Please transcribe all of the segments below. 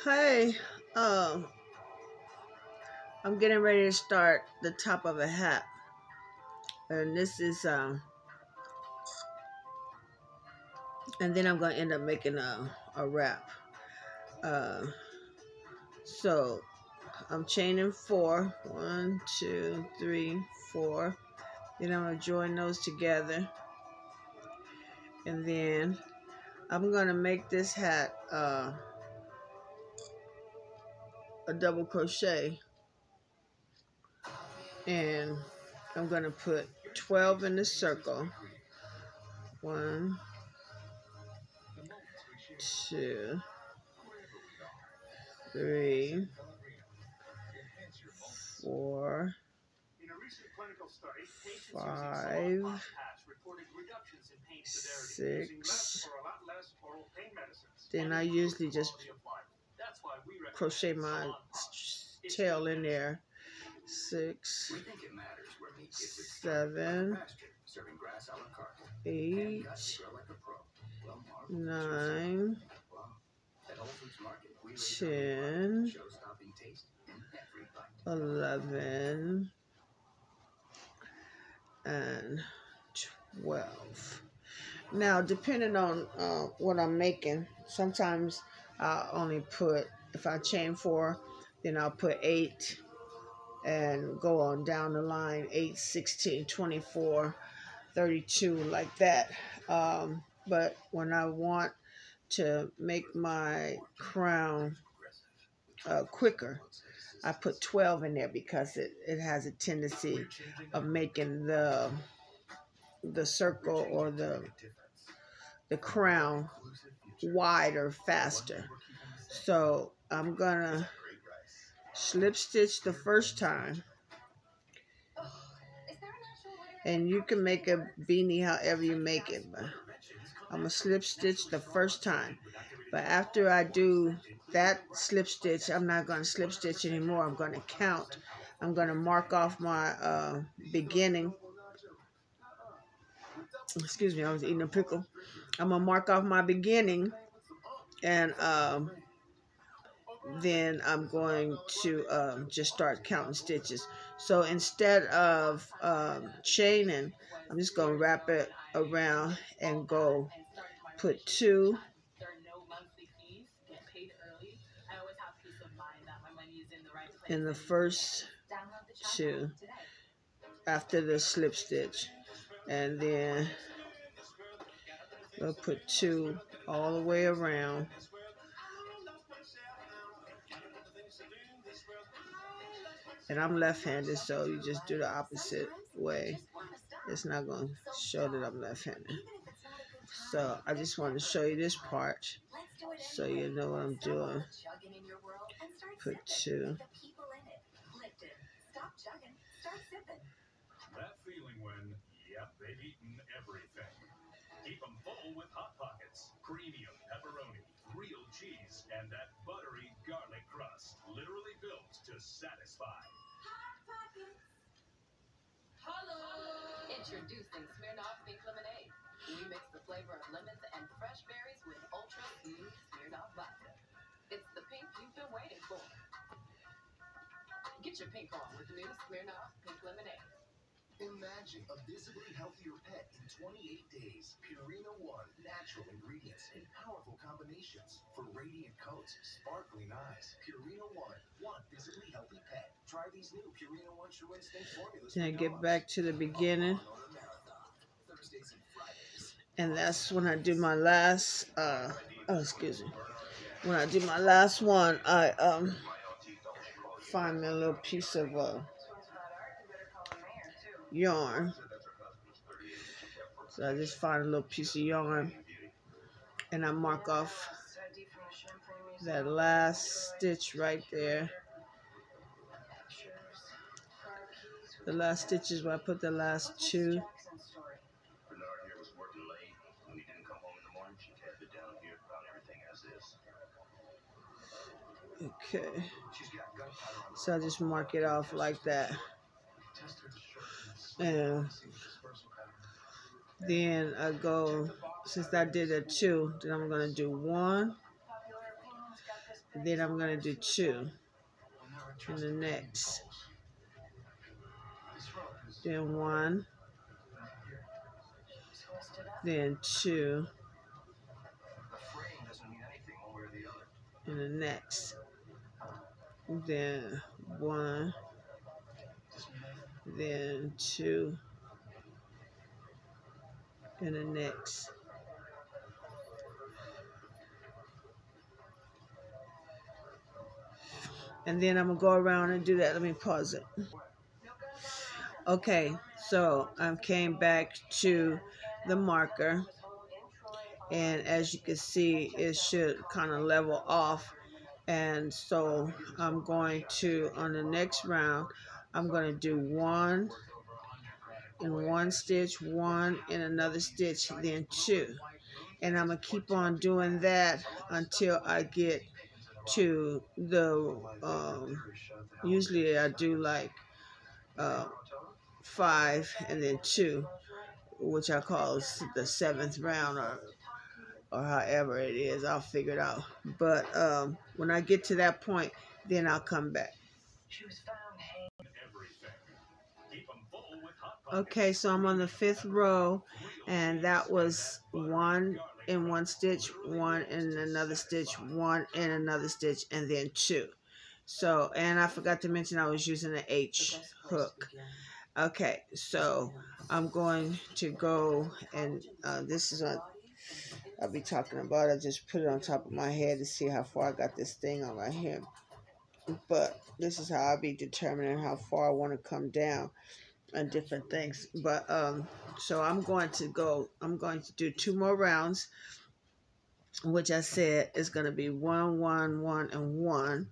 Hey, um, I'm getting ready to start the top of a hat, and this is and then I'm gonna end up making a wrap. Uh, so I'm chaining four, 1, 2, 3, 4. Then I'm gonna join those together, and then I'm gonna make this hat a double crochet, and I'm gonna put 12 in the circle. 1, 2, 3, 4, 5, 6. Then I usually just crochet my tail in there. 6, 7, 8, 9, 10, 11, and 12. Now, depending on what I'm making, sometimes I'll only put, if I chain 4, then I'll put 8 and go on down the line, 8, 16, 24, 32, like that. But when I want to make my crown quicker, I put 12 in there because it has a tendency of making the circle or the crown wider faster. So I'm gonna slip stitch the first time, and you can make a beanie however you make it, but I'm gonna slip stitch the first time. But after I do that slip stitch, I'm not gonna slip stitch anymore. I'm gonna count. I'm gonna mark off my beginning. Excuse me, I was eating a pickle. I'm gonna mark off my beginning, and then I'm going to just start counting stitches. So instead of chaining, I'm just going to wrap it around and go put 2 in the first 2 after the slip stitch, and then we'll put 2 all the way around. And I'm left-handed, so you just do the opposite way. It's not going to show that I'm left-handed. So I just want to show you this part so you know what I'm doing. Put 2. That feeling when, yep, they've eaten everything. Keep them full with Hot Pockets. Premium pepperoni, real cheese, and that buttery garlic crust. Literally built to satisfy. Hot Pockets. Hello. Introducing Smirnoff Pink Lemonade. We mix the flavor of lemons and fresh berries with ultra smooth Smirnoff vodka. It's the pink you've been waiting for. Get your pink on with the new Smirnoff Pink Lemonade. Imagine a visibly healthier pet in 28 days. Purina One, natural ingredients and powerful combinations for radiant coats, sparkling eyes. Purina One, visibly healthy pet. Try these new Purina One True Instinct formulas. Then get back to the beginning, and that's when I do my last. When I do my last one, I find me a little piece of yarn. So I just find a little piece of yarn, and I mark off that last stitch right there. The last stitch is where I put the last 2. Okay, so I just mark it off like that, and then I go, since I did a 2, then I'm going to do 1, then I'm going to do 2 in the next, then 1, then 2 in the next, then 1, then 2 in the next, and then I'm gonna go around and do that. Let me pause it. Okay, so I came back to the marker, and as you can see, it should kind of level off. And so I'm going to, on the next round, I'm going to do 1 in one stitch, 1 in another stitch, then 2. And I'm going to keep on doing that until I get to the, usually I do like 5 and then 2, which I call the 7th round, or however it is. I'll figure it out. But when I get to that point, then I'll come back. Okay, so I'm on the 5th row, and that was 1 in one stitch, 1 in another stitch, 1 in another stitch, and then 2. So, and I forgot to mention I was using an H hook. Okay, so I'm going to go, and this is what I'll be talking about. I just put it on top of my head to see how far I got this thing on right here. But this is how I'll be determining how far I want to come down and different things. But so I'm going to do 2 more rounds, which I said is going to be 1, 1, 1, and 1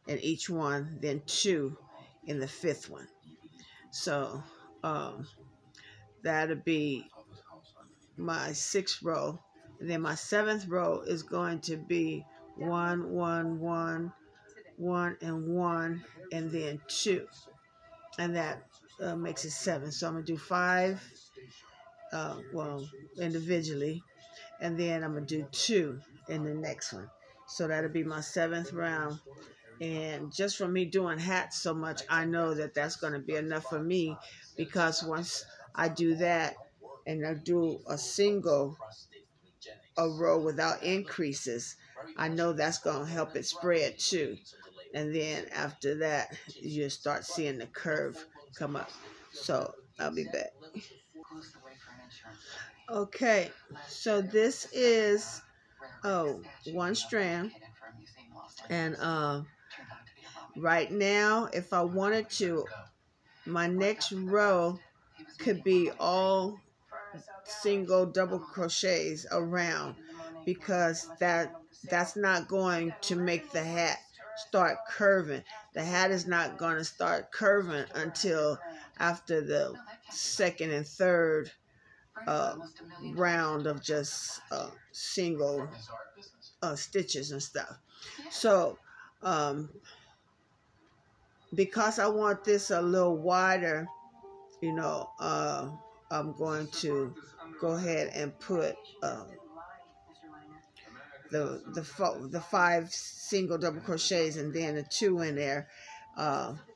in each one, then 2 in the 5th one. So that'll be my 6th row. And then my 7th row is going to be 1, 1, 1, 1, and 1, and then 2. And that makes it 7. So I'm going to do 5, well, individually. And then I'm going to do 2 in the next one. So that'll be my 7th round. And just from me doing hats so much, I know that that's going to be enough for me, because once I do that and I do a row without increases, I know that's going to help it spread too. And then after that, you start seeing the curve come up. So I'll be back. Okay, so this is one strand, and right now, if I wanted to, my next row could be all single double crochets around, because that's not going to make the hat start curving. The hat is not going to start curving until after the 2nd and 3rd round of just single stitches and stuff. So because I want this a little wider, you know, I'm going to go ahead and put the 5 single double crochets and then a 2 in there,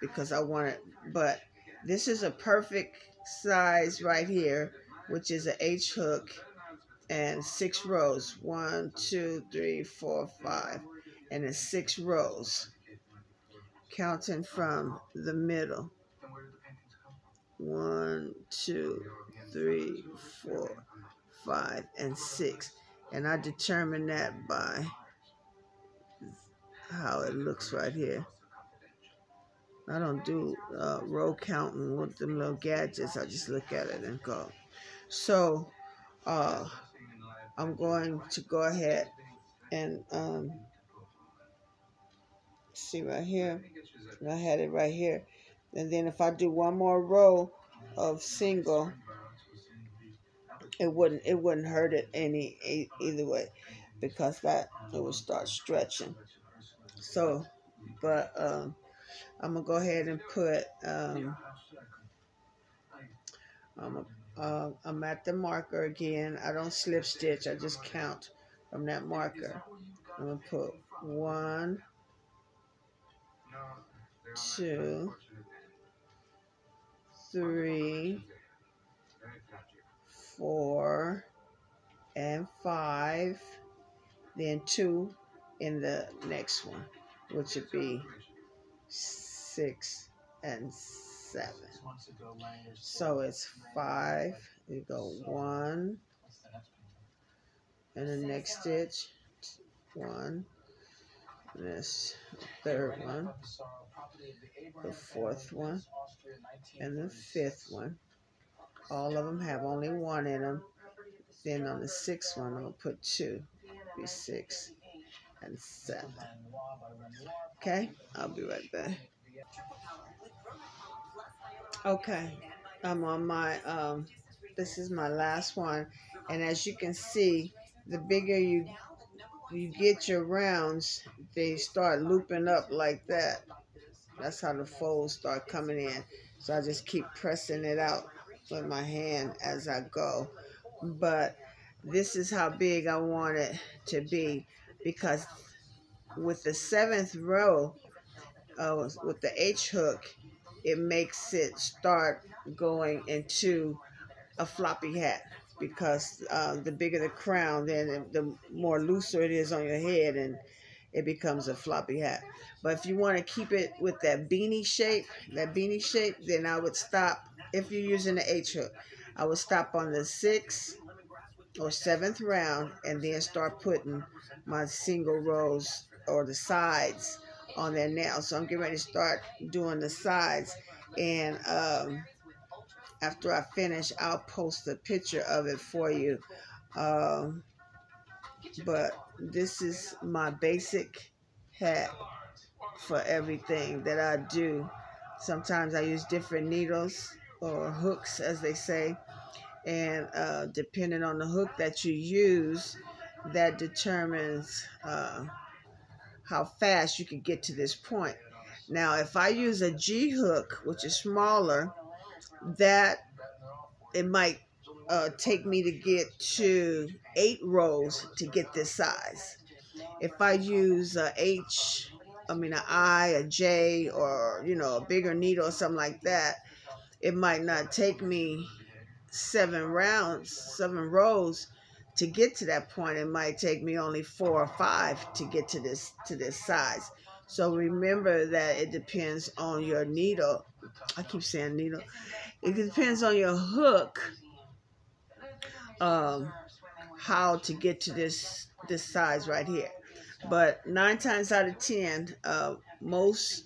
because I want it. But this is a perfect size right here, which is an H hook, and 6 rows. 1, 2, 3, 4, 5, and it's 6 rows, counting from the middle. 1, 2, 3, 4, 5, and 6. And I determine that by how it looks right here. I don't do row counting with them little gadgets. I just look at it and go. So I'm going to go ahead and see right here. I had it right here. And then if I do one more row of single, it wouldn't hurt it either way, because that it would start stretching. So, but I'm gonna go ahead and put I'm at the marker again. I don't slip stitch. I just count from that marker. I'm gonna put 1, 2, 3, 4, and 5, then 2 in the next one, which would be 6 and 7. So it's 5. You go 1 and the next stitch, 1, and this third one, the fourth one, and the fifth one. All of them have only 1 in them. Then on the 6th one, I'm going to put 2. Be 6 and 7. Okay, I'll be right back. Okay, I'm on my, this is my last one. And as you can see, the bigger you get your rounds, they start looping up like that. That's how the folds start coming in. So I just keep pressing it out with my hand as I go. But this is how big I want it to be, because with the 7th row, with the H hook, it makes it start going into a floppy hat, because the bigger the crown, then the more looser it is on your head, and it becomes a floppy hat. But if you want to keep it with that beanie shape, then I would stop. If you're using the H hook, I would stop on the 6th or 7th round and then start putting my single rows or the sides on there now. So I'm getting ready to start doing the sides, and after I finish, I'll post a picture of it for you. But this is my basic hat for everything that I do. Sometimes I use different needles or hooks, as they say, and depending on the hook that you use, that determines how fast you can get to this point. Now, if I use a G hook, which is smaller, that it might take me to get to 8 rows to get this size. If I use an I, a J, or a bigger needle or something like that, it might not take me 7 rows to get to that point. It might take me only 4 or 5 to get to this size. So remember that it depends on your needle. I keep saying needle. It depends on your hook, how to get to this size right here. But 9 times out of 10, most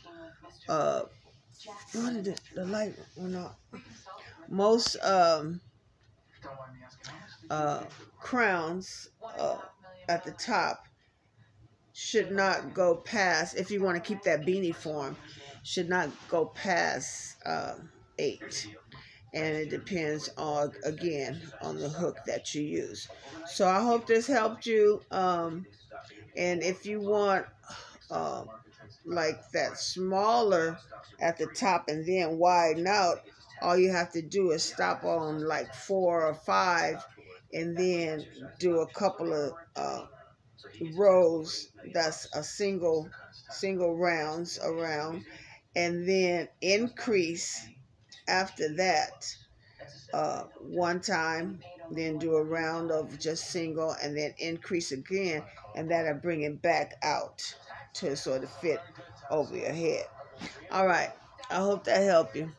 the light went off. Most crowns at the top should not go past, if you want to keep that beanie form, should not go past 8. And it depends on, again, on the hook that you use. So I hope this helped you. And if you want like that smaller at the top and then widen out, all you have to do is stop on like 4 or 5 and then do a couple of rows. That's a single rounds around, and then increase after that 1 time, then do a round of just single, and then increase again, and that'll bring it back out to sort of fit over your head. All right, I hope that helped you.